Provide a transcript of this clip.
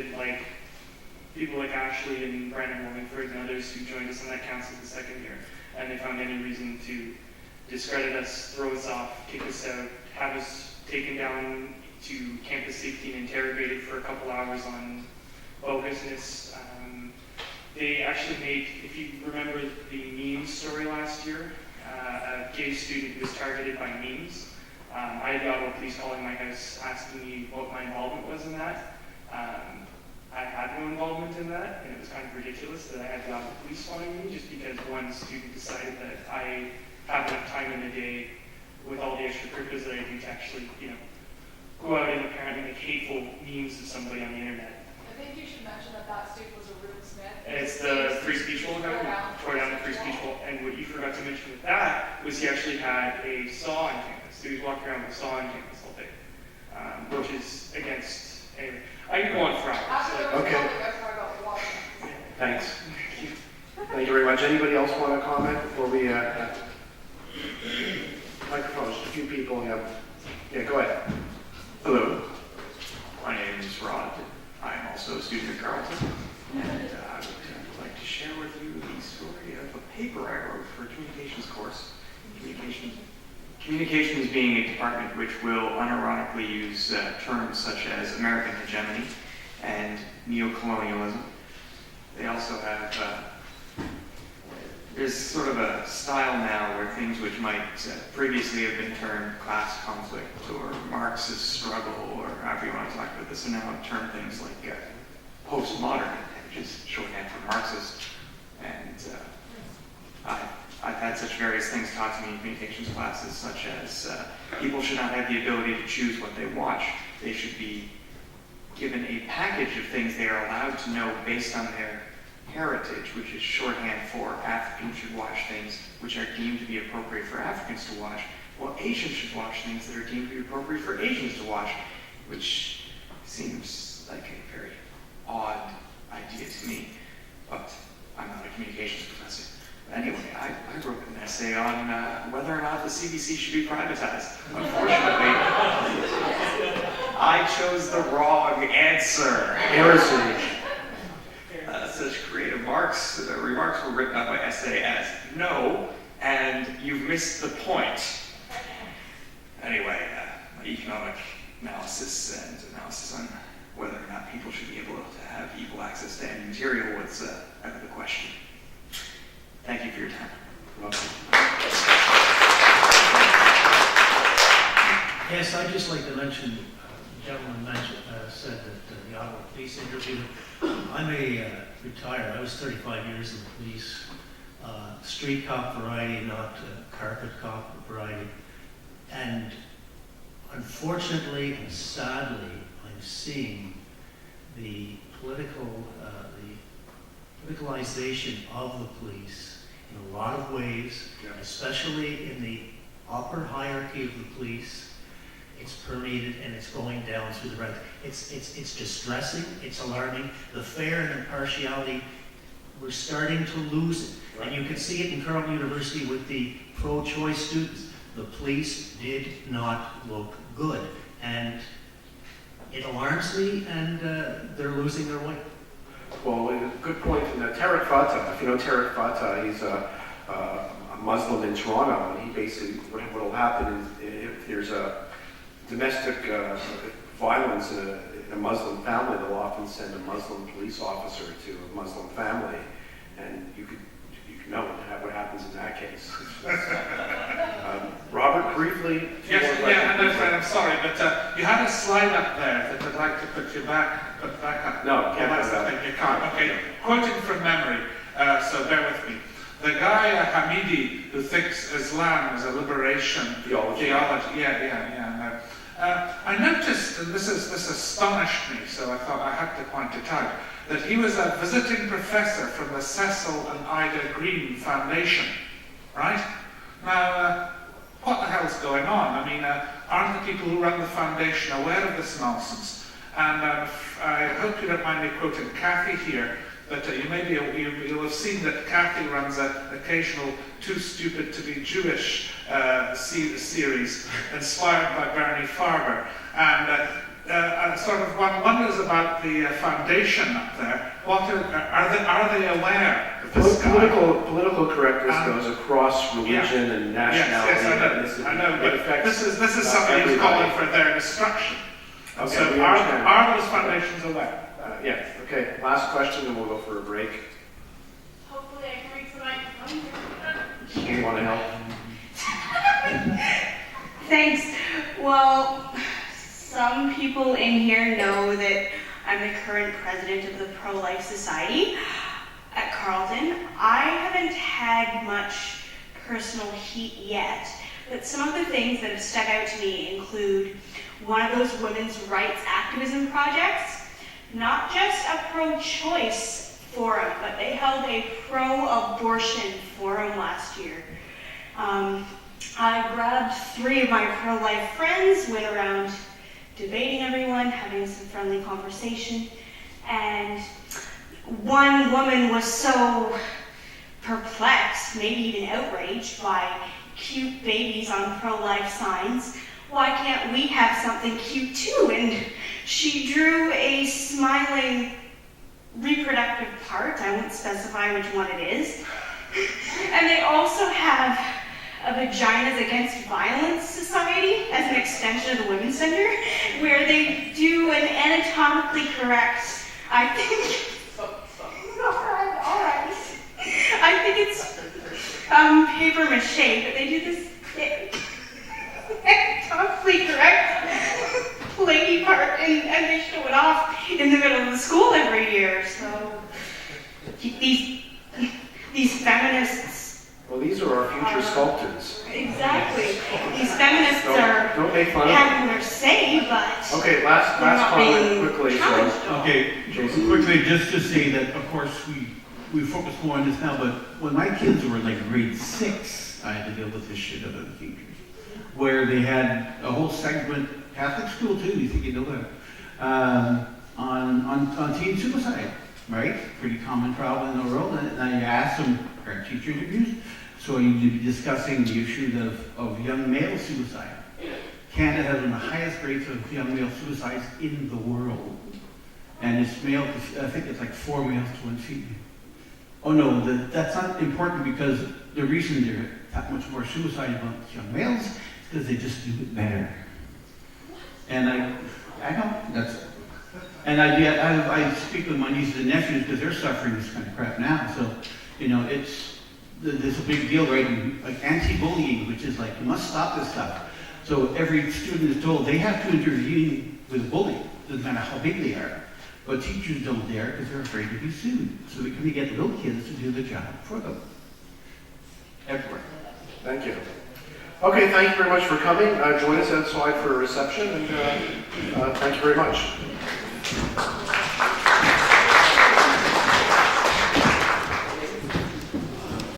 included like people like Ashley and Brandon Wallingford and others who joined us on that council the second year, and they found any reason to discredit us, throw us off, kick us out, have us taken down to campus safety and interrogated for a couple hours on bogusness. They actually made, if you remember the memes story last year, a gay student was targeted by memes. I had the Ottawa police calling my house asking me what my involvement was in that. I had no involvement in that, and it was kind of ridiculous that I had the Ottawa police following me just because one student decided that I have enough time in the day with all the extracurriculars that I do to actually, go out and apparently make hateful memes of somebody on the internet. I think you should mention that that student was a Ruben Smith. And it's the free speech wall guy who tore down the free speech wall. And what you forgot to mention with that was he actually had a saw on campus. So he was walking around with a saw on campus all day, which is against, anyway. I can go on for hours. Okay. Thanks. Thank you very much. Anybody else want to comment before we, microphones, just a few people have, yeah, go ahead. Hello, my name is Rod. I'm also a student at Carleton, and I would like to share with you the story of a paper I wrote for a communications course. Communications being a department which will unironically use terms such as American hegemony and neocolonialism. They also have, there's sort of a style now where things which might previously have been termed class conflict or Marxist struggle or however you want to talk about this, and now term things like postmodern, which is shorthand for Marxist. And I've had such various things taught to me in communications classes, such as people should not have the ability to choose what they watch. They should be given a package of things they are allowed to know based on their heritage, which is shorthand for Africans should watch things which are deemed to be appropriate for Africans to watch, while Asians should watch things that are deemed to be appropriate for Asians to watch, which seems like a very odd idea to me, but I'm not a communications professor. But anyway, I wrote an essay on whether or not the CBC should be privatized. Unfortunately, I chose the wrong answer. Heresy. Such creative remarks were written up by essay as no, and you've missed the point. Anyway, my economic analysis and analysis on whether or not people should be able to have equal access to any material was out of the question. Thank you for your time. Welcome. Yes, I'd just like to mention, the gentleman said that the Ottawa police interviewed. I'm retired. I was 35 years in the police. Street cop variety, not carpet cop variety. And unfortunately and sadly, I'm seeing the politicalization of the police in a lot of ways, especially in the upper hierarchy of the police. It's permeated and it's going down through the ranks. It's distressing, it's alarming. The fair and impartiality, we're starting to lose it. And you can see it in Carleton University with the pro-choice students. The police did not look good. And it alarms me, and they're losing their way. Well, a good point. And Tarek Fatah, if you know Tarek Fatah, he's a Muslim in Toronto, and he basically, what will happen is if there's a domestic violence in a Muslim family, they'll often send a Muslim police officer to a Muslim family, and you could know what happens in that case. Robert, briefly. Yes, I'm sorry, but you had a slide up there that I'd like to put back up. No, oh, that's the thing, you can't. Okay, quoting from memory, so bear with me. The guy Hamidi who thinks Islam is a liberation theology. No. I noticed, and this astonished me, so I thought I had to point it out, that he was a visiting professor from the Cecil and Ida Green Foundation, right? Now, what the hell's going on? I mean, aren't the people who run the foundation aware of this nonsense? And I hope you don't mind me quoting Kathy here, but you'll have seen that Kathy runs an occasional Too Stupid to Be Jewish series inspired by Bernie Farber. And sort of one wonders about the foundation up there. Are they aware of this guy? Political correctness goes across religion and nationality. Yes, I know, It but affects this is somebody who's calling for their destruction. Okay, So we understand. are those foundations aware? Yeah, okay, last question, and we'll go for a break. Hopefully I can reach the microphone. You want to help? Thanks. Well, some people in here know that I'm the current president of the Pro-Life Society at Carleton. I haven't had much personal heat yet, but some of the things that have stuck out to me include one of those women's rights activism projects, not just a pro-choice forum, but they held a pro-abortion forum last year. I grabbed 3 of my pro-life friends, went around debating everyone, having some friendly conversation, and one woman was so perplexed, maybe even outraged by cute babies on pro-life signs. Why can't we have something cute too? And she drew a smiling reproductive part. I won't specify which one it is. And they also have a Vaginas Against Violence Society as an extension of the Women's Center, where they do an anatomically correct, I think, all right. I think it's paper mache, but they do this anatomically correct lady part, and they show it off in the middle of the school every year. So these feminists. Well, these are our future sculptors. Exactly. These feminists Don't make fun of them. having their say, but Okay, last not comment being quickly. challenged So, at all. Okay, Jason. quickly, just to say that, of course, we focus more on this now, but when my kids were like grade 6, I had to deal with this shit out of the teachers, where they had a whole segment, Catholic school too, you think you know that, on teen suicide, right? Pretty common problem in the world, and now you ask them, parent teacher interviews, so you'd be discussing the issue of young male suicide. Canada has one of the highest rates of young male suicides in the world. And it's male, I think it's like 4 males to 1 female. Oh no, that's not important, because the reason there are that much more suicide amongst young males is because they just do it better. And I know, that's it. And I speak with my nieces and nephews because they're suffering this kind of crap now. So, you know, there's a big deal, right? Like anti-bullying, which is like, you must stop this stuff. So every student is told they have to intervene with a bully, doesn't matter how big they are. But teachers don't dare because they're afraid to be sued. So we can get the little kids to do the job for them. Everywhere. Thank you. Okay, thank you very much for coming. Join us outside for a reception, and thank you very much.